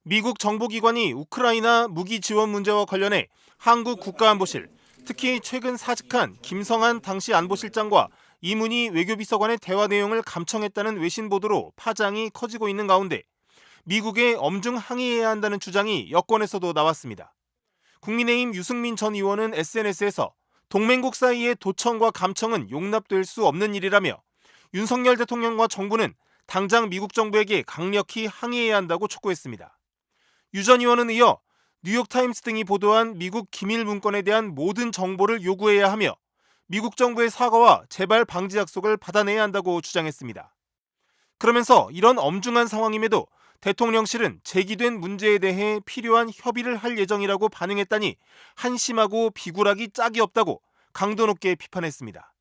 미국 정보기관이 우크라이나 무기 지원 문제와 관련해 한국 국가안보실, 특히 최근 사직한 김성한 당시 안보실장과 이문희 외교비서관의 대화 내용을 감청했다는 외신 보도로 파장이 커지고 있는 가운데 미국에 엄중 항의해야 한다는 주장이 여권에서도 나왔습니다. 국민의힘 유승민 전 의원은 SNS에서 동맹국 사이의 도청과 감청은 용납될 수 없는 일이라며 윤석열 대통령과 정부는 당장 미국 정부에게 강력히 항의해야 한다고 촉구했습니다. 유 전 의원은 이어 뉴욕타임스 등이 보도한 미국 기밀 문건에 대한 모든 정보를 요구해야 하며 미국 정부의 사과와 재발 방지 약속을 받아내야 한다고 주장했습니다. 그러면서 이런 엄중한 상황임에도 대통령실은 제기된 문제에 대해 필요한 협의를 할 예정이라고 반응했다니 한심하고 비굴하기 짝이 없다고 강도 높게 비판했습니다.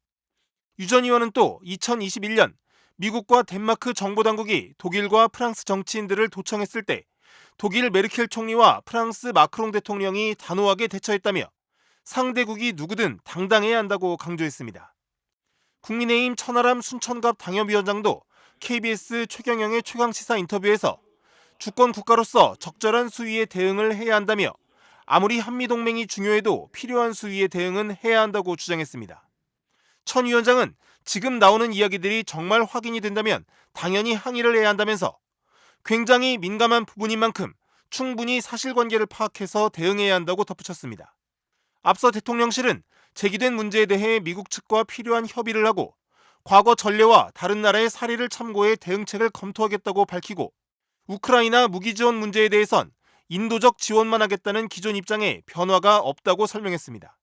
유 전 의원은 또 2021년 미국과 덴마크 정보당국이 독일과 프랑스 정치인들을 도청했을 때 독일 메르켈 총리와 프랑스 마크롱 대통령이 단호하게 대처했다며 상대국이 누구든 당당해야 한다고 강조했습니다. 국민의힘 천하람 순천갑 당협위원장도 KBS 최경영의 최강시사 인터뷰에서 주권 국가로서 적절한 수위의 대응을 해야 한다며 아무리 한미동맹이 중요해도 필요한 수위의 대응은 해야 한다고 주장했습니다. 천 위원장은 지금 나오는 이야기들이 정말 확인이 된다면 당연히 항의를 해야 한다면서 굉장히 민감한 부분인 만큼 충분히 사실관계를 파악해서 대응해야 한다고 덧붙였습니다. 앞서 대통령실은 제기된 문제에 대해 미국 측과 필요한 협의를 하고 과거 전례와 다른 나라의 사례를 참고해 대응책을 검토하겠다고 밝히고 우크라이나 무기 지원 문제에 대해선 인도적 지원만 하겠다는 기존 입장에 변화가 없다고 설명했습니다.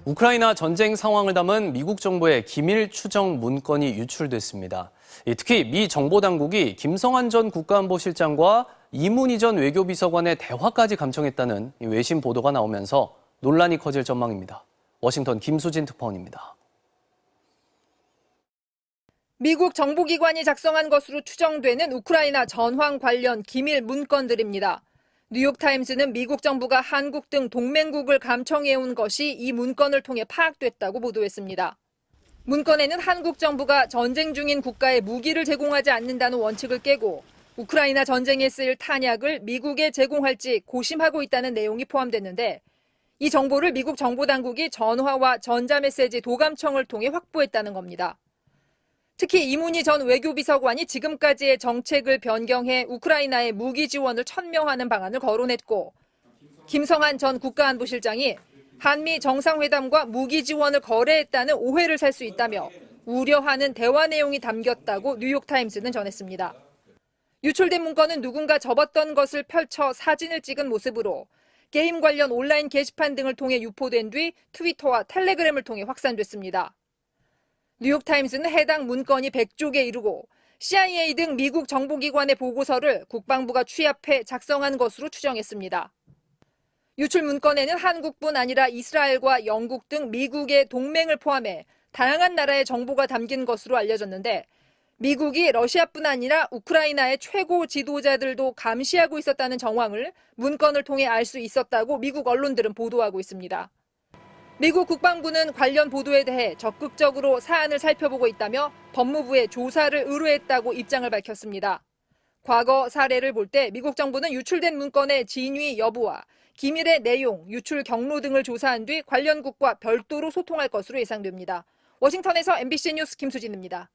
우크라이나 전쟁 상황을 담은 미국 정부의 기밀 추정 문건이 유출됐습니다. 특히 미 정보당국이 김성한 전 국가안보실장과 이문희 전 외교비서관의 대화까지 감청했다는 외신 보도가 나오면서 논란이 커질 전망입니다. 워싱턴 김수진 특파원입니다. 미국 정보기관이 작성한 것으로 추정되는 우크라이나 전황 관련 기밀 문건들입니다. 뉴욕타임스는 미국 정부가 한국 등 동맹국을 감청해온 것이 이 문건을 통해 파악됐다고 보도했습니다. 문건에는 한국 정부가 전쟁 중인 국가에 무기를 제공하지 않는다는 원칙을 깨고 우크라이나 전쟁에 쓰일 탄약을 미국에 제공할지 고심하고 있다는 내용이 포함됐는데 이 정보를 미국 정보당국이 전화와 전자메시지 도감청을 통해 확보했다는 겁니다. 특히 이문희 전 외교비서관이 지금까지의 정책을 변경해 우크라이나에 무기 지원을 천명하는 방안을 거론했고 김성한 전 국가안보실장이 한미 정상회담과 무기 지원을 거래했다는 오해를 살 수 있다며 우려하는 대화 내용이 담겼다고 뉴욕타임스는 전했습니다. 유출된 문건은 누군가 접었던 것을 펼쳐 사진을 찍은 모습으로 게임 관련 온라인 게시판 등을 통해 유포된 뒤 트위터와 텔레그램을 통해 확산됐습니다. 뉴욕타임스는 해당 문건이 100쪽에 이르고 CIA 등 미국 정보기관의 보고서를 국방부가 취합해 작성한 것으로 추정했습니다. 유출 문건에는 한국뿐 아니라 이스라엘과 영국 등 미국의 동맹을 포함해 다양한 나라의 정보가 담긴 것으로 알려졌는데 미국이 러시아뿐 아니라 우크라이나의 최고 지도자들도 감시하고 있었다는 정황을 문건을 통해 알 수 있었다고 미국 언론들은 보도하고 있습니다. 미국 국방부는 관련 보도에 대해 적극적으로 사안을 살펴보고 있다며 법무부에 조사를 의뢰했다고 입장을 밝혔습니다. 과거 사례를 볼 때 미국 정부는 유출된 문건의 진위 여부와 기밀의 내용, 유출 경로 등을 조사한 뒤 관련국과 별도로 소통할 것으로 예상됩니다. 워싱턴에서 MBC 뉴스 김수진입니다.